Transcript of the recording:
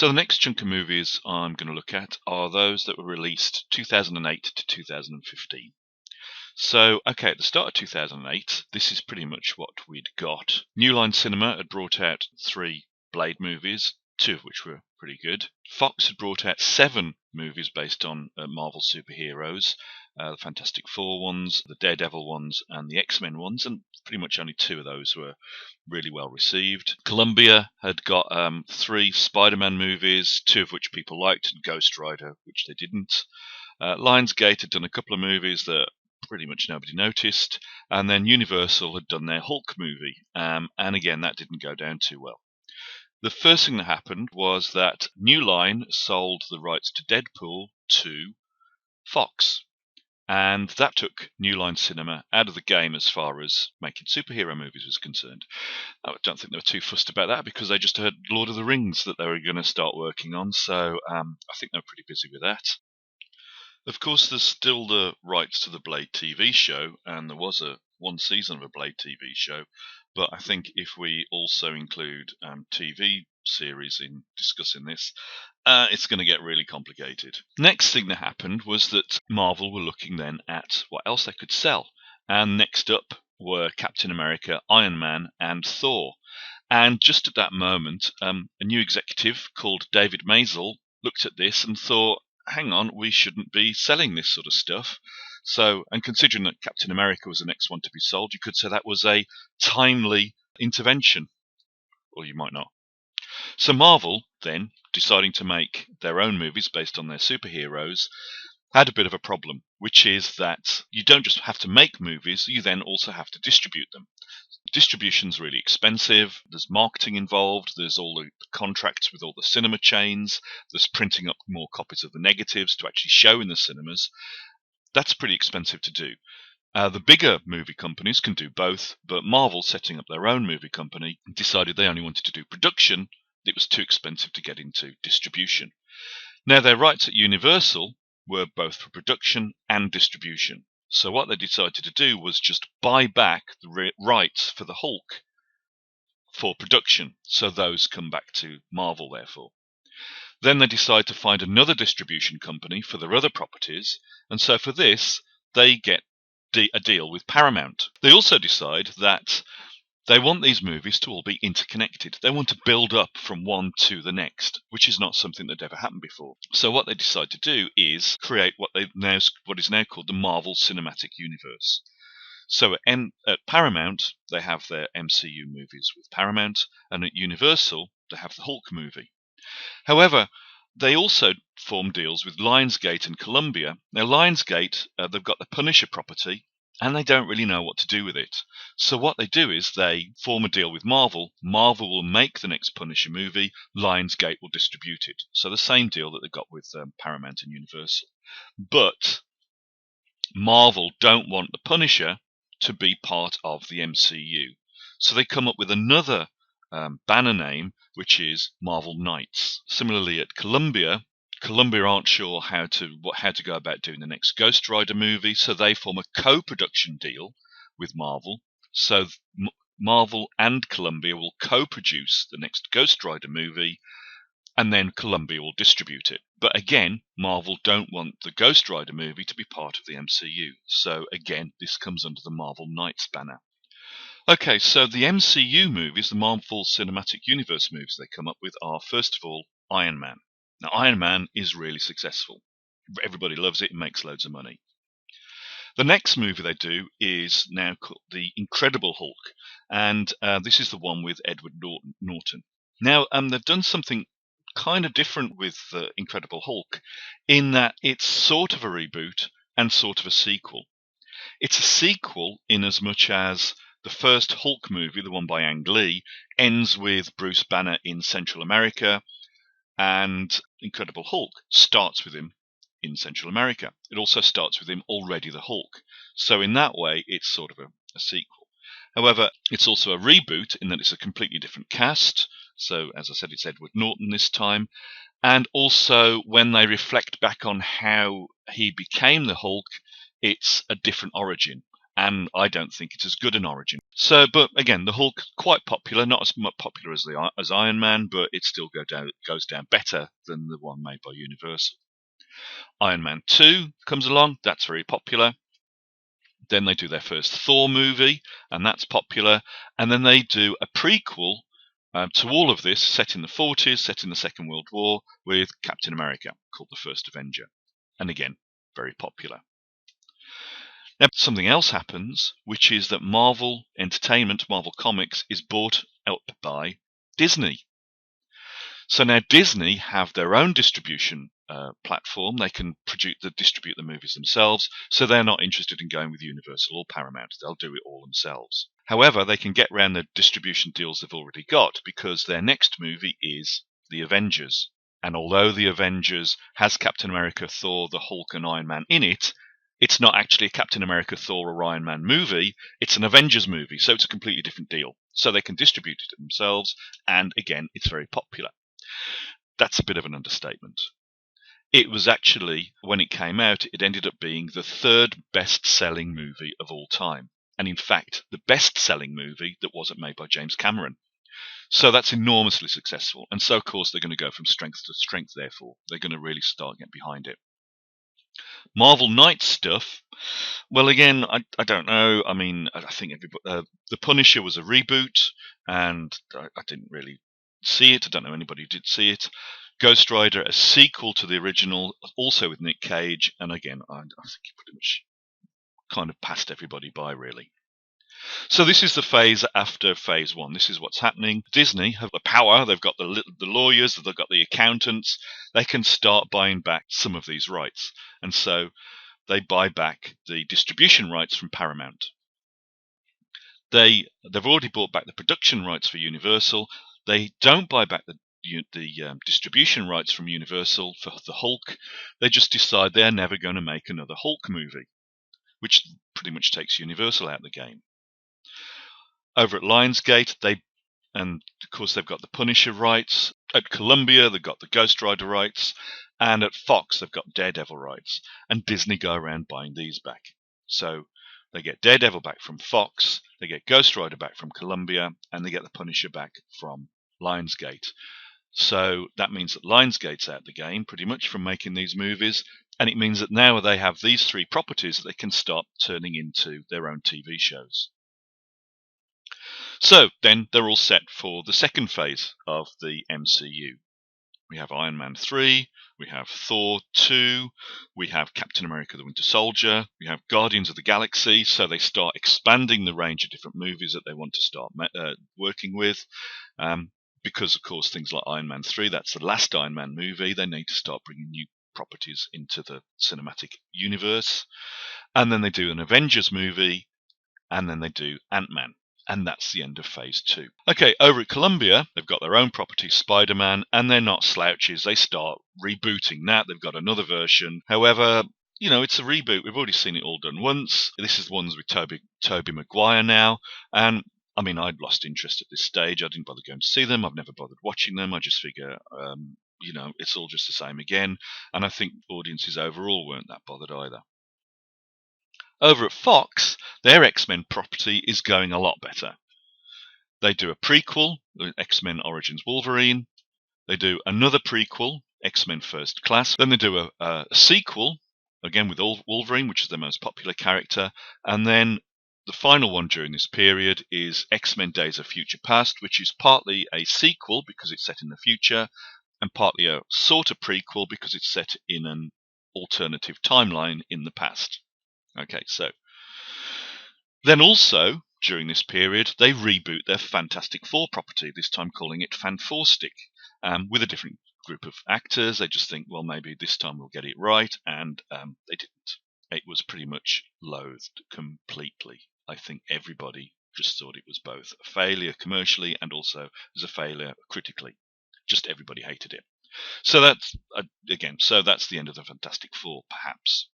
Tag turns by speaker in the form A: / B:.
A: So the next chunk of movies I'm going to look at are those that were released 2008 to 2015. So, okay, at the start of 2008, this is pretty much what we'd got. New Line Cinema had brought out 3 Blade movies, 2 of which were pretty good. Fox had brought out 7 movies based on Marvel superheroes, the Fantastic Four ones, the Daredevil ones, and the X-Men ones, and pretty much only 2 of those were really well received. Columbia had got 3 Spider-Man movies, 2 of which people liked, and Ghost Rider, which they didn't. Lionsgate had done a couple of movies that pretty much nobody noticed, and then Universal had done their Hulk movie, and again that didn't go down too well. The first thing that happened was that New Line sold the rights to Deadpool to Fox, and that took New Line Cinema out of the game as far as making superhero movies was concerned. I don't think they were too fussed about that because they just heard Lord of the Rings that they were going to start working on, so I think they're pretty busy with that. Of course, there's still the rights to the Blade TV show, and there was one season of a Blade TV show, but I think if we also include TV series in discussing this, it's going to get really complicated. Next thing that happened was that Marvel were looking then at what else they could sell, and next up were Captain America, Iron Man, and Thor. And just at that moment, a new executive called David Maisel looked at this and thought, hang on, we shouldn't be selling this sort of stuff. So, and considering that Captain America was the next one to be sold, you could say that was a timely intervention. Or you might not. So Marvel, then, deciding to make their own movies based on their superheroes, had a bit of a problem, which is that you don't just have to make movies, you then also have to distribute them. Distribution's really expensive, there's marketing involved, there's all the contracts with all the cinema chains, there's printing up more copies of the negatives to actually show in the cinemas. That's pretty expensive to do. The bigger movie companies can do both, but Marvel, setting up their own movie company, decided they only wanted to do production. It was too expensive to get into distribution. Now, their rights at Universal were both for production and distribution. So what they decided to do was just buy back the rights for the Hulk for production. So those come back to Marvel, therefore. Then they decide to find another distribution company for their other properties. And so for this, they get a deal with Paramount. They also decide that they want these movies to all be interconnected. They want to build up from one to the next, which is not something that ever happened before. So what they decide to do is create what is now called the Marvel Cinematic Universe. So at Paramount, they have their MCU movies with Paramount, and at Universal, they have the Hulk movie. However, they also form deals with Lionsgate and Columbia. Now, Lionsgate, they've got the Punisher property, and they don't really know what to do with it. So what they do is they form a deal with Marvel. Marvel will make the next Punisher movie. Lionsgate will distribute it. So the same deal that they got with Paramount and Universal. But Marvel don't want the Punisher to be part of the MCU. So they come up with another banner name, which is Marvel Knights. Similarly, at Columbia aren't sure how to go about doing the next Ghost Rider movie, so they form a co-production deal with Marvel. So Marvel and Columbia will co-produce the next Ghost Rider movie, and then Columbia will distribute it. But again, Marvel don't want the Ghost Rider movie to be part of the MCU. So again, this comes under the Marvel Knights banner. Okay, so the MCU movies, the Marvel Cinematic Universe movies they come up with are, first of all, Iron Man. Now, Iron Man is really successful. Everybody loves it and makes loads of money. The next movie they do is now called The Incredible Hulk, and this is the one with Edward Norton. Now, they've done something kind of different with The Incredible Hulk in that it's sort of a reboot and sort of a sequel. It's a sequel in as much as the first Hulk movie, the one by Ang Lee, ends with Bruce Banner in Central America, and Incredible Hulk starts with him in Central America. It also starts with him already the Hulk. So in that way, it's sort of a sequel. However, it's also a reboot in that it's a completely different cast. So, as I said, it's Edward Norton this time. And also, when they reflect back on how he became the Hulk, it's a different origin. and I don't think it's as good an origin. So, but again, the Hulk, quite popular, not as much popular as Iron Man, but it still goes down better than the one made by Universal. Iron Man 2 comes along, that's very popular. Then they do their first Thor movie, and that's popular. And then they do a prequel to all of this, set in the 40s, set in the Second World War, with Captain America, called The First Avenger. And again, very popular. Now, something else happens, which is that Marvel Entertainment, Marvel Comics, is bought up by Disney. So now Disney have their own distribution platform. They can distribute the movies themselves, so they're not interested in going with Universal or Paramount. They'll do it all themselves. However, they can get around the distribution deals they've already got, because their next movie is The Avengers. And although The Avengers has Captain America, Thor, the Hulk, and Iron Man in it, it's not actually a Captain America, Thor, or Iron Man movie. It's an Avengers movie, so it's a completely different deal. So they can distribute it themselves, and again, it's very popular. That's a bit of an understatement. It was actually, when it came out, it ended up being the third best-selling movie of all time. And in fact, the best-selling movie that wasn't made by James Cameron. So that's enormously successful. And so, of course, they're going to go from strength to strength, therefore. They're going to really start getting behind it. Marvel Knights stuff, well, again, I don't know. I mean, I think The Punisher was a reboot, and I didn't really see it. I don't know anybody who did see it. Ghost Rider, a sequel to the original, also with Nick Cage, and again, I think he pretty much kind of passed everybody by, really. So this is the phase after phase one. This is what's happening. Disney have the power. They've got the lawyers. They've got the accountants. They can start buying back some of these rights. And so they buy back the distribution rights from Paramount. They've already bought back the production rights for Universal. They don't buy back the distribution rights from Universal for the Hulk. They just decide they're never going to make another Hulk movie, which pretty much takes Universal out of the game. Over at Lionsgate, and of course they've got the Punisher rights. At Columbia, they've got the Ghost Rider rights. And at Fox, they've got Daredevil rights. And Disney go around buying these back. So they get Daredevil back from Fox, they get Ghost Rider back from Columbia, and they get the Punisher back from Lionsgate. So that means that Lionsgate's out the game, pretty much, from making these movies. And it means that now they have these three properties that they can start turning into their own TV shows. So then they're all set for the second phase of the MCU. We have Iron Man 3, we have Thor 2, we have Captain America the Winter Soldier, we have Guardians of the Galaxy, so they start expanding the range of different movies that they want to start working with. Because, of course, things like Iron Man 3, that's the last Iron Man movie, they need to start bringing new properties into the cinematic universe. And then they do an Avengers movie, and then they do Ant-Man. And that's the end of phase 2. Okay, over at Columbia, they've got their own property, Spider-Man, and they're not slouches. They start rebooting that. They've got another version. However, it's a reboot. We've already seen it all done once. This is ones with Tobey Maguire now. And, I mean, I'd lost interest at this stage. I didn't bother going to see them. I've never bothered watching them. I just figure, it's all just the same again. And I think audiences overall weren't that bothered either. Over at Fox, their X-Men property is going a lot better. They do a prequel, X-Men Origins Wolverine. They do another prequel, X-Men First Class. Then they do a sequel, again with Wolverine, which is their most popular character. And then the final one during this period is X-Men Days of Future Past, which is partly a sequel because it's set in the future, and partly a sort of prequel because it's set in an alternative timeline in the past. Okay, so then also during this period, they reboot their Fantastic Four property, this time calling it Fanforstic, with a different group of actors. They just think, well, maybe this time we'll get it right, and they didn't. It was pretty much loathed completely. I think everybody just thought it was both a failure commercially and also as a failure critically. Just everybody hated it. So that's, again, so that's the end of the Fantastic Four, perhaps.